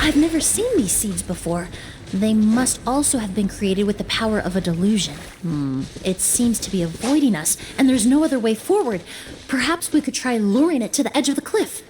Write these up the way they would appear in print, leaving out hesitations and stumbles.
I've never seen these seeds before. They must also have been created with the power of a delusion. It seems to be avoiding us, and there's no other way forward. Perhaps we could try luring it to the edge of the cliff.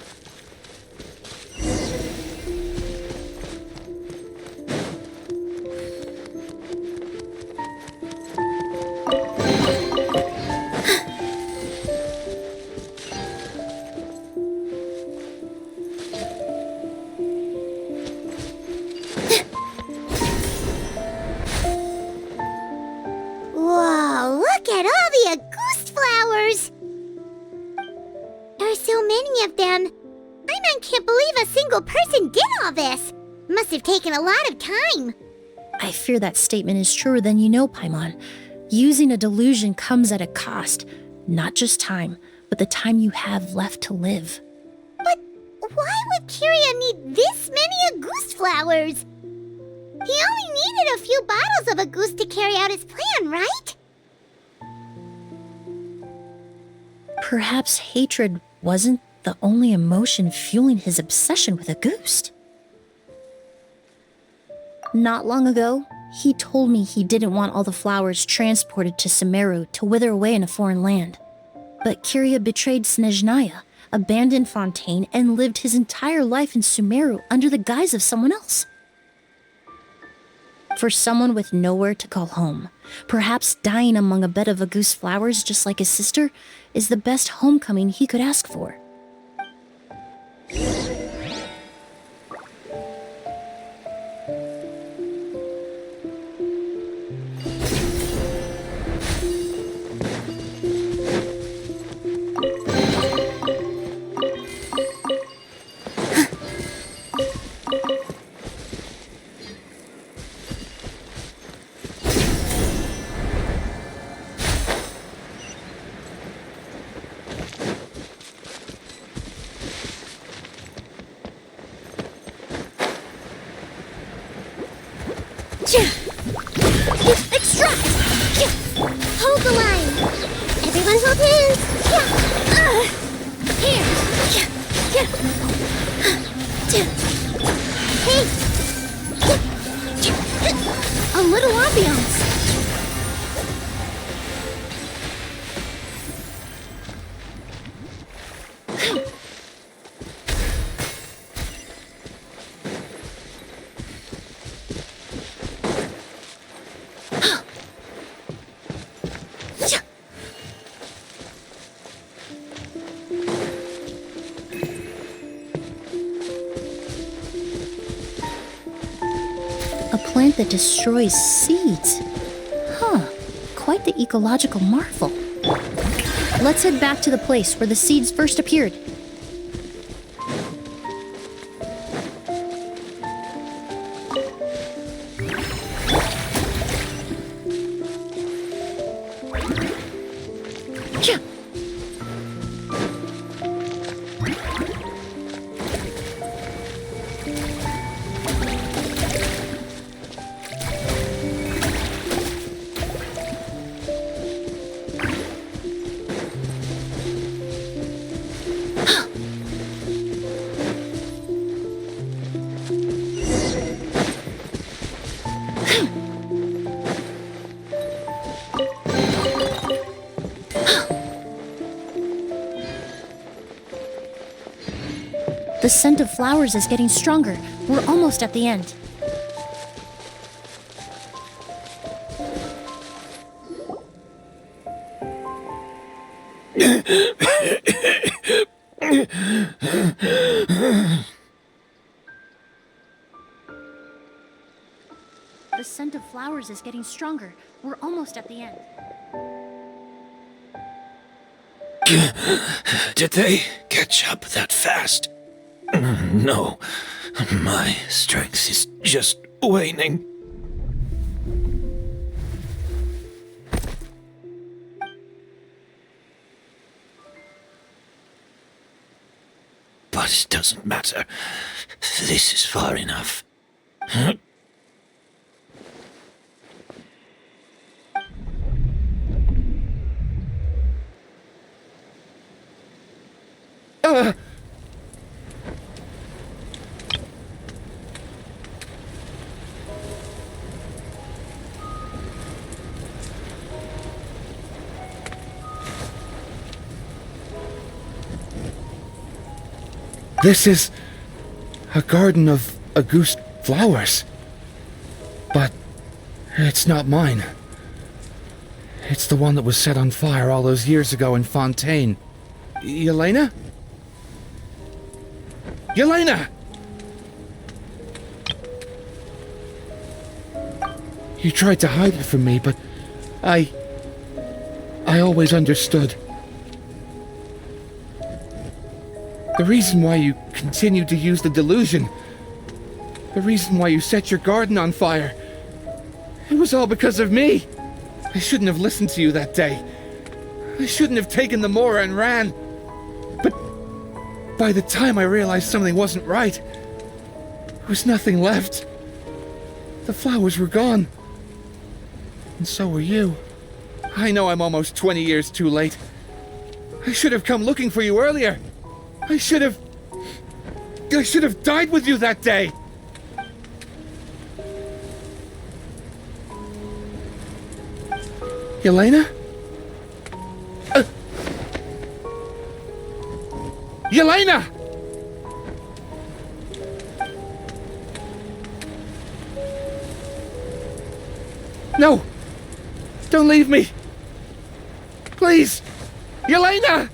Must have taken a lot of time. I fear that statement is truer than you know, Paimon. Using a delusion comes at a cost. Not just time, but the time you have left to live. But why would Kyria need this many Auguste flowers? He only needed a few bottles of Auguste to carry out his plan, right? Perhaps hatred wasn't the only emotion fueling his obsession with Auguste. Not long ago, he told me he didn't want all the flowers transported to Sumeru to wither away in a foreign land. But Kyria betrayed Snezhnaya, abandoned Fontaine, and lived his entire life in Sumeru under the guise of someone else. For someone with nowhere to call home, perhaps dying among a bed of Auguste flowers just like his sister is the best homecoming he could ask for. Extract! Hold the line! Everyone hold hands! Here! Hey! A little ambiance! A plant that destroys seeds. Quite the ecological marvel. Let's head back to the place where the seeds first appeared. The scent of flowers is getting stronger. We're almost at the end. The scent of flowers is getting stronger. We're almost at the end. Did they catch up that fast? No, my strength is just waning. But it doesn't matter. This is far enough. This is a garden of Auguste flowers. But it's not mine. It's the one that was set on fire all those years ago in Fontaine. Yelena? Yelena! You tried to hide it from me, but I always understood. The reason why you continued to use the Delusion, the reason why you set your garden on fire, it was all because of me. I shouldn't have listened to you that day. I shouldn't have taken the Mora and ran. But by the time I realized something wasn't right, there was nothing left. The flowers were gone. And so were you. I know I'm almost 20 years too late. I should have come looking for you earlier. I should have died with you that day. Yelena? Yelena! No! Don't leave me! Please! Yelena!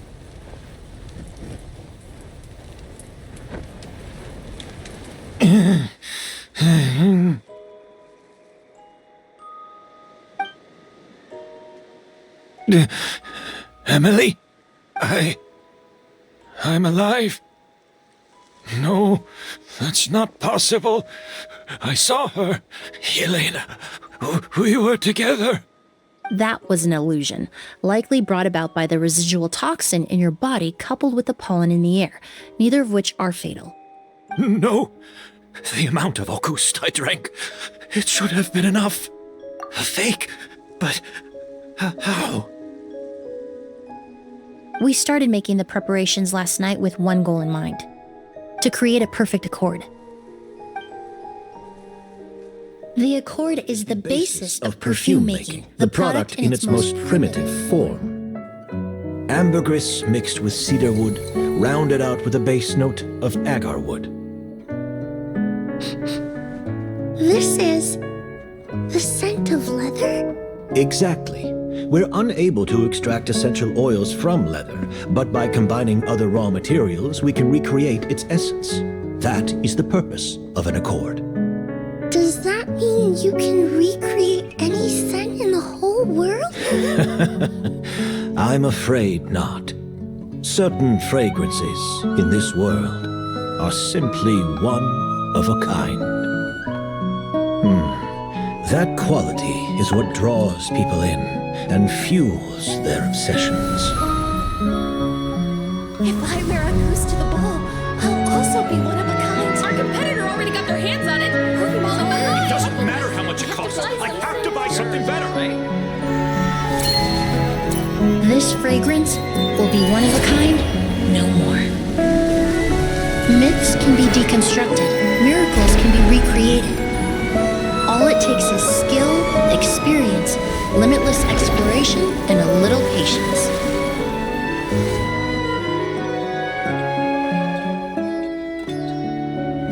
Emilie? I'm alive. No, that's not possible. I saw her. Yelena. We were together. That was an illusion, likely brought about by the residual toxin in your body coupled with the pollen in the air, neither of which are fatal. No. The amount of Auguste I drank, it should have been enough. A fake, but how? We started making the preparations last night with one goal in mind: to create a perfect accord. The accord is the basis of perfume making, the product in its most primitive form. Ambergris mixed with cedar wood, rounded out with a base note of agar wood. This is the scent of leather? Exactly. We're unable to extract essential oils from leather, but by combining other raw materials, we can recreate its essence. That is the purpose of an accord. Does that mean you can recreate any scent in the whole world? I'm afraid not. Certain fragrances in this world are simply one of a kind. That quality is what draws people in and fuels their obsessions. If I wear Auguste to the ball, I'll also be one of a kind. Our competitor already got their hands on it. Perfume on the way. It doesn't matter how much it costs. I have to buy something better. This fragrance will be one of a kind, no more. Myths can be deconstructed, miracles can be recreated. All it takes is skill, experience, limitless exploration, and a little patience.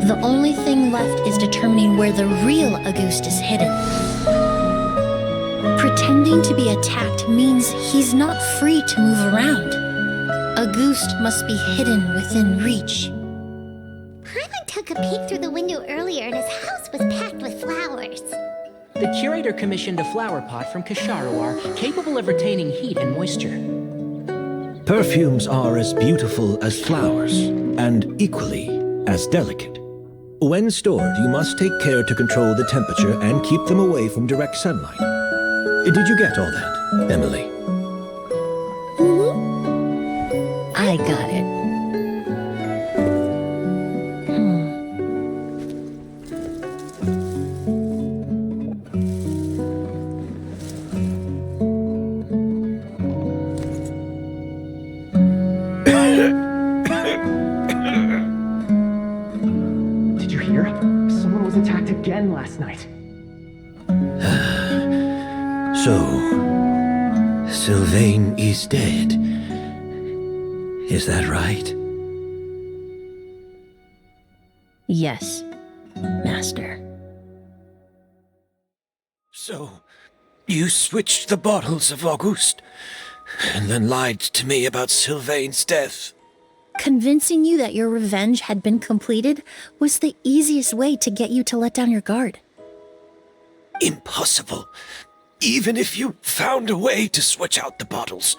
The only thing left is determining where the real Auguste is hidden. Pretending to be attacked means he's not free to move around. Auguste must be hidden within reach. Paimon took a peek through the window earlier and his house was packed with flowers. The curator commissioned a flower pot from Kasharawar capable of retaining heat and moisture. Perfumes are as beautiful as flowers, and equally as delicate. When stored, you must take care to control the temperature and keep them away from direct sunlight. Did you get all that, Emilie? I got it. Did you hear? Someone was attacked again last night. So, Sylvain is dead. Is that right? Yes, Master. So, you switched the bottles of Auguste, and then lied to me about Sylvain's death. Convincing you that your revenge had been completed was the easiest way to get you to let down your guard. Impossible. Even if you found a way to switch out the bottles,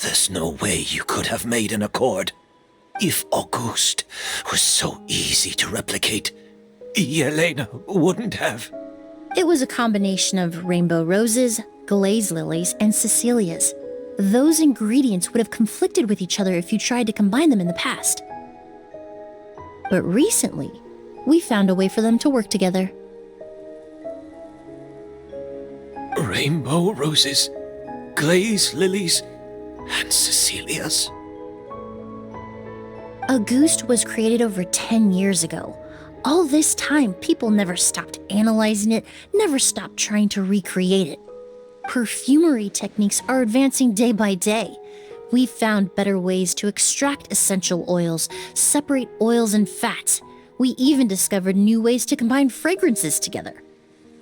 there's no way you could have made an accord. If Auguste was so easy to replicate, Yelena wouldn't have. It was a combination of rainbow roses, glaze lilies, and Cecilias. Those ingredients would have conflicted with each other if you tried to combine them in the past. But recently, we found a way for them to work together. Rainbow roses, glaze lilies, and Cecilias. Auguste was created over 10 years ago. All this time, people never stopped analyzing it, never stopped trying to recreate it. Perfumery techniques are advancing day by day. We've found better ways to extract essential oils, separate oils and fats. We even discovered new ways to combine fragrances together.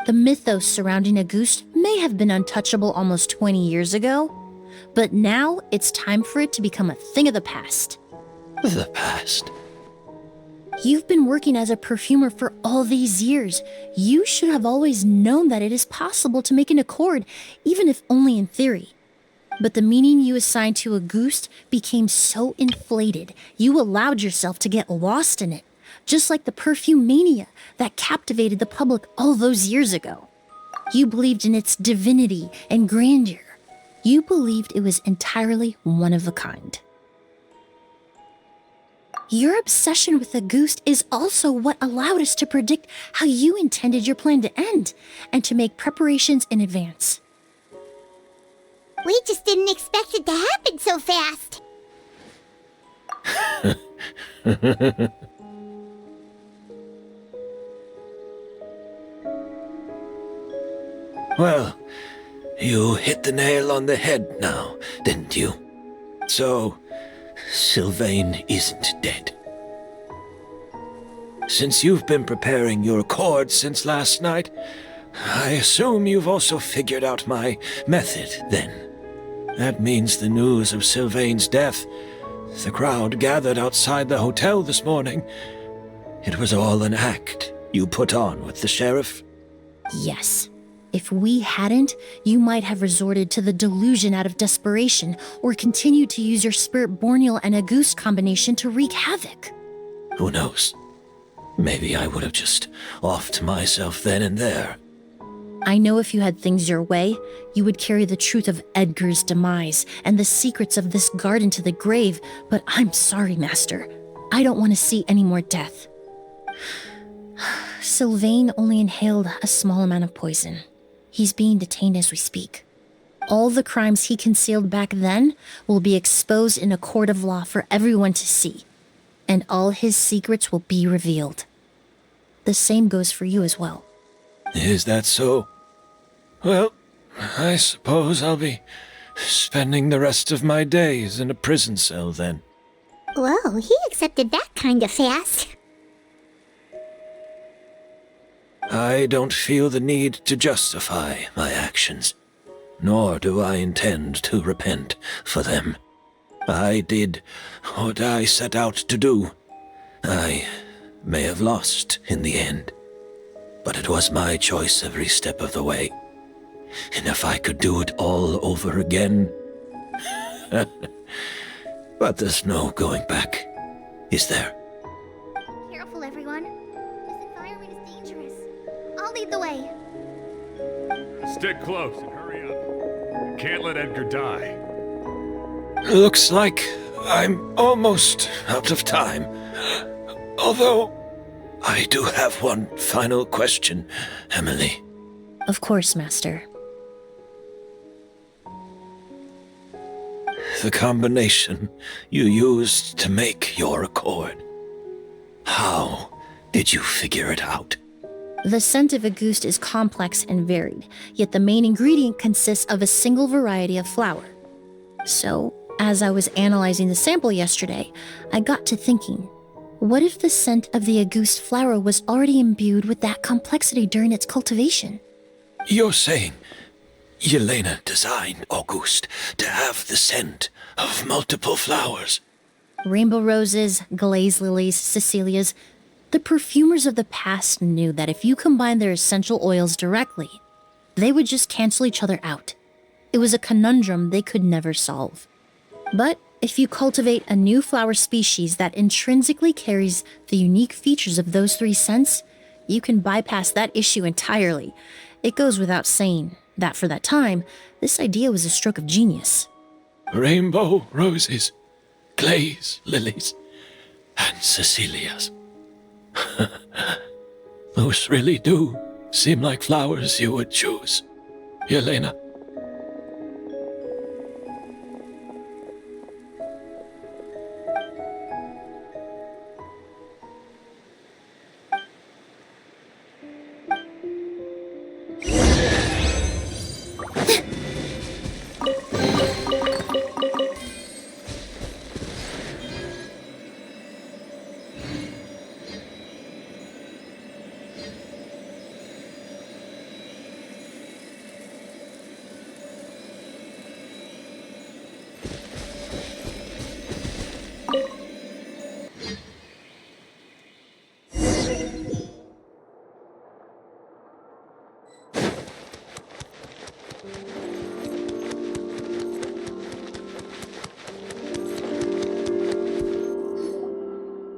The mythos surrounding Auguste may have been untouchable almost 20 years ago, but now it's time for it to become a thing of the past. The past. You've been working as a perfumer for all these years. You should have always known that it is possible to make an accord, even if only in theory. But the meaning you assigned to Auguste became so inflated, you allowed yourself to get lost in it, just like the perfume mania that captivated the public all those years ago. You believed in its divinity and grandeur. You believed it was entirely one of a kind. Your obsession with Auguste is also what allowed us to predict how you intended your plan to end, and to make preparations in advance. We just didn't expect it to happen so fast. Well, you hit the nail on the head now, didn't you? So, Sylvain isn't dead. Since you've been preparing your accord since last night, I assume you've also figured out my method, then. That means the news of Sylvain's death. The crowd gathered outside the hotel this morning. It was all an act you put on with the sheriff? Yes. If we hadn't, you might have resorted to the delusion out of desperation, or continued to use your spirit borneal and Auguste combination to wreak havoc. Who knows? Maybe I would have just offed myself then and there. I know if you had things your way, you would carry the truth of Edgar's demise and the secrets of this garden to the grave, but I'm sorry, Master. I don't want to see any more death. Sylvain only inhaled a small amount of poison. He's being detained as we speak. All the crimes he concealed back then will be exposed in a court of law for everyone to see, and all his secrets will be revealed. The same goes for you as well. Is that so? Well, I suppose I'll be spending the rest of my days in a prison cell then. Whoa, he accepted that kind of fast. I don't feel the need to justify my actions, nor do I intend to repent for them. I did what I set out to do. I may have lost in the end, but it was my choice every step of the way. And if I could do it all over again... But there's no going back, is there? Careful, everyone. This environment is dangerous. I'll lead the way. Stick close and hurry up. You can't let Edgar die. Looks like I'm almost out of time. Although, I do have one final question, Emilie. Of course, Master. The combination you used to make your accord. How did you figure it out? The scent of Auguste is complex and varied, yet the main ingredient consists of a single variety of flower. So, as I was analyzing the sample yesterday, I got to thinking, What if the scent of the Auguste flower was already imbued with that complexity during its cultivation? You're saying Yelena designed Auguste to have the scent of multiple flowers? Rainbow roses, glaze lilies, Cecilias. The perfumers of the past knew that if you combined their essential oils directly, they would just cancel each other out. It was a conundrum they could never solve. But if you cultivate a new flower species that intrinsically carries the unique features of those three scents, you can bypass that issue entirely. It goes without saying that for that time, this idea was a stroke of genius. Rainbow roses, glaze lilies, and Cecilias. Those really do seem like flowers you would choose, Yelena.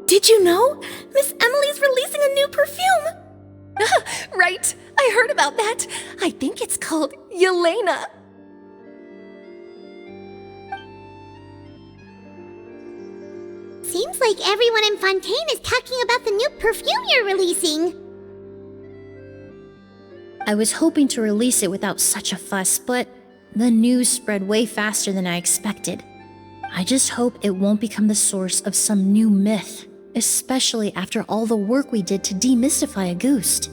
Did you know? Miss Emilie's releasing a new perfume! Right, I heard about that. I think it's called Yelena. Seems like everyone in Fontaine is talking about the new perfume you're releasing. I was hoping to release it without such a fuss, but the news spread way faster than I expected. I just hope it won't become the source of some new myth, especially after all the work we did to demystify Auguste.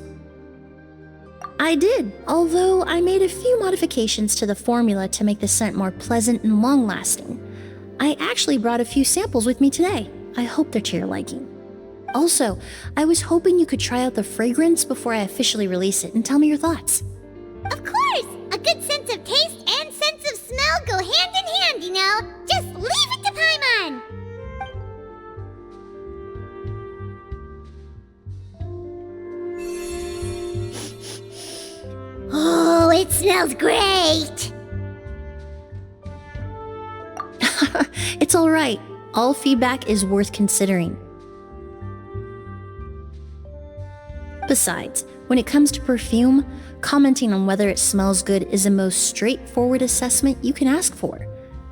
I did, although I made a few modifications to the formula to make the scent more pleasant and long-lasting. I actually brought a few samples with me today. I hope they're to your liking. Also, I was hoping you could try out the fragrance before I officially release it and tell me your thoughts. Of course! A good sense of taste and sense of smell go hand in hand, you know? Just leave it to Paimon! Oh, it smells great! It's all right. All feedback is worth considering. Besides, when it comes to perfume, commenting on whether it smells good is the most straightforward assessment you can ask for.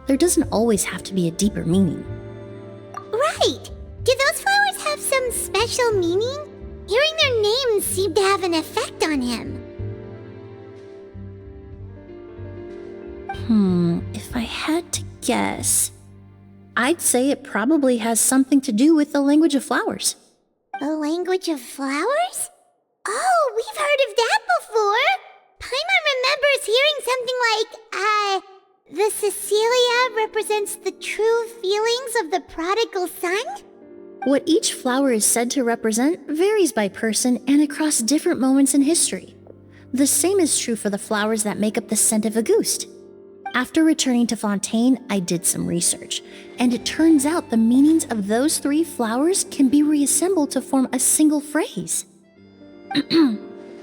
There doesn't always have to be a deeper meaning. Right! Do those flowers have some special meaning? Hearing their names seemed to have an effect on him. If I had to guess, I'd say it probably has something to do with the language of flowers. The language of flowers? Oh, we've heard of that before! Paimon remembers hearing something like, the Cecilia represents the true feelings of the prodigal son? What each flower is said to represent varies by person and across different moments in history. The same is true for the flowers that make up the scent of Auguste. After returning to Fontaine, I did some research, and it turns out the meanings of those three flowers can be reassembled to form a single phrase.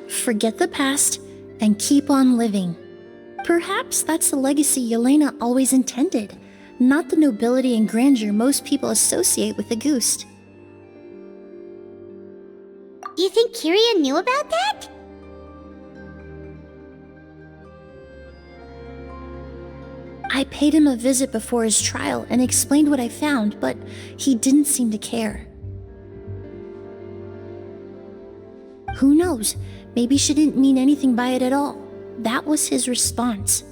Forget the past and keep on living. Perhaps that's the legacy Yelena always intended, not the nobility and grandeur most people associate with Auguste. You think Kyria knew about that? I paid him a visit before his trial and explained what I found, but he didn't seem to care. Who knows? Maybe she didn't mean anything by it at all. That was his response.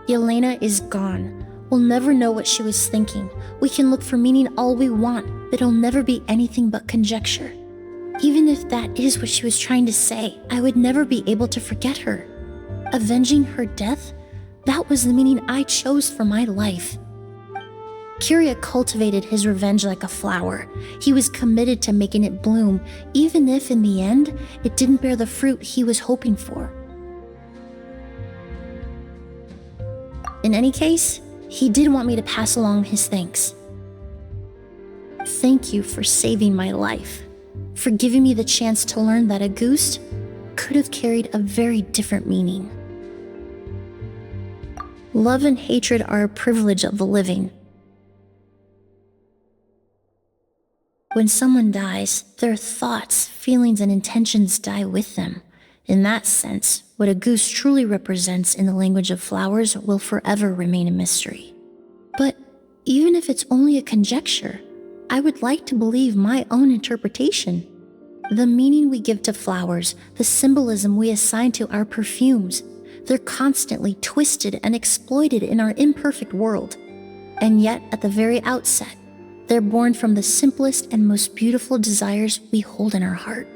Yelena is gone. We'll never know what she was thinking. We can look for meaning all we want, but it'll never be anything but conjecture. Even if that is what she was trying to say, I would never be able to forget her. Avenging her death? That was the meaning I chose for my life. Kirya cultivated his revenge like a flower. He was committed to making it bloom, even if in the end, it didn't bear the fruit he was hoping for. In any case, he did want me to pass along his thanks. Thank you for saving my life, for giving me the chance to learn that Auguste could have carried a very different meaning. Love and hatred are a privilege of the living. When someone dies, their thoughts, feelings, and intentions die with them. In that sense, what Auguste truly represents in the language of flowers will forever remain a mystery. But even if it's only a conjecture, I would like to believe my own interpretation. The meaning we give to flowers, the symbolism we assign to our perfumes, they're constantly twisted and exploited in our imperfect world. And yet, at the very outset, they're born from the simplest and most beautiful desires we hold in our heart.